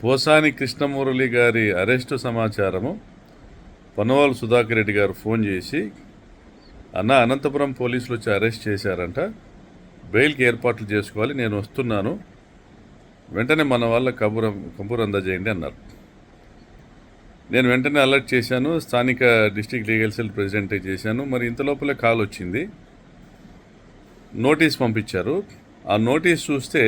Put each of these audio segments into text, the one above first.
పోసాని కృష్ణమురళి గారి అరెస్టు సమాచారము పనోవాల్ సుధాకర్ రెడ్డి గారు ఫోన్ చేసి, అనంతపురం పోలీసులు వచ్చి అరెస్ట్ చేశారంట, బెయిల్కి ఏర్పాట్లు చేసుకోవాలి, నేను వస్తున్నాను, వెంటనే మన వాళ్ళ కబురు అందజేయండి అన్నారు. నేను వెంటనే అలర్ట్ చేశాను, స్థానిక డిస్ట్రిక్ట్ లీగల్ సెల్ ప్రెసిడెంట్ చేశాను. మరి ఇంతలోపలే కాల్ వచ్చింది, నోటీస్ పంపించారు. ఆ నోటీస్ చూస్తే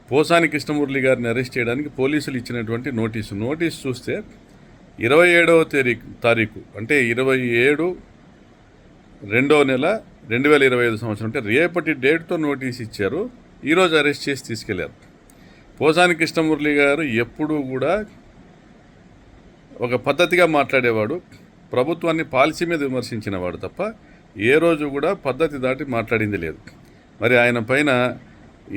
పోసాని కృష్ణమురళి గారిని అరెస్ట్ చేయడానికి పోలీసులు ఇచ్చినటువంటి నోటీస్ చూస్తే 27వ తారీఖు అంటే 27/2/2025 సంవత్సరం, అంటే రేపటి డేట్తో నోటీస్ ఇచ్చారు. ఈరోజు అరెస్ట్ చేసి తీసుకెళ్లారు. పోసాని కృష్ణమురళి గారు ఎప్పుడూ కూడా ఒక పద్ధతిగా మాట్లాడేవాడు, ప్రభుత్వాన్ని పాలసీ మీద విమర్శించినవాడు తప్ప ఏ రోజు కూడా పద్ధతి దాటి మాట్లాడింది లేదు. మరి ఆయన పైన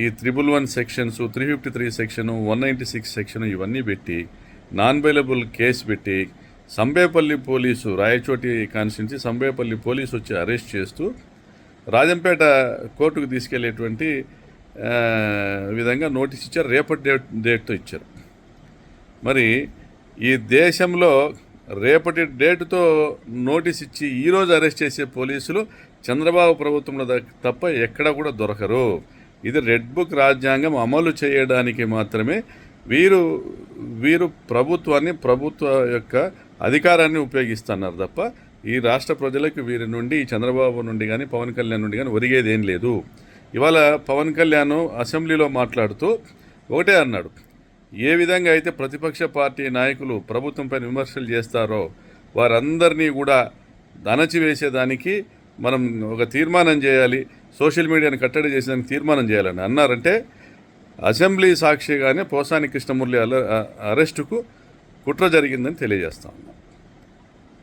ఈ 111 సెక్షన్స్, 353 సెక్షను, 196 సెక్షను ఇవన్నీ పెట్టి నాన్ బెయిలబుల్ కేసు పెట్టి Sambepalli police, Rayachoti constituency Sambepalli police వచ్చి అరెస్ట్ చేస్తూ రాజంపేట కోర్టుకు తీసుకెళ్లేటువంటి విధంగా నోటీస్ ఇచ్చారు. రేపటి డేట్తో ఇచ్చారు. మరి ఈ దేశంలో రేపటి డేటుతో నోటీస్ ఇచ్చి ఈరోజు అరెస్ట్ చేసే పోలీసులు చంద్రబాబు ప్రభుత్వంలో తప్ప ఎక్కడ కూడా దొరకరు. ఇది రెడ్ బుక్ రాజ్యాంగం అమలు చేయడానికి మాత్రమే వీరు ప్రభుత్వ యొక్క అధికారాన్ని ఉపయోగిస్తున్నారు తప్ప ఈ రాష్ట్ర ప్రజలకు వీరి నుండి, చంద్రబాబు నుండి కానీ పవన్ కళ్యాణ్ నుండి కానీ ఒరిగేదేం లేదు. ఇవాళ పవన్ కళ్యాణ్ అసెంబ్లీలో మాట్లాడుతూ ఒకటే అన్నాడు, ఏ విధంగా అయితే ప్రతిపక్ష పార్టీ నాయకులు ప్రభుత్వంపై విమర్శలు చేస్తారో వారందరినీ కూడా అణచివేసేదానికి మనం ఒక తీర్మానం చేయాలి, సోషల్ మీడియాని కట్టడి చేసేదానికి తీర్మానం చేయాలని అన్నారంటే అసెంబ్లీ సాక్షిగానే పోసాని కృష్ణమురళి అరెస్టుకు కుట్ర జరిగిందని తెలియజేస్తా ఉన్నాం.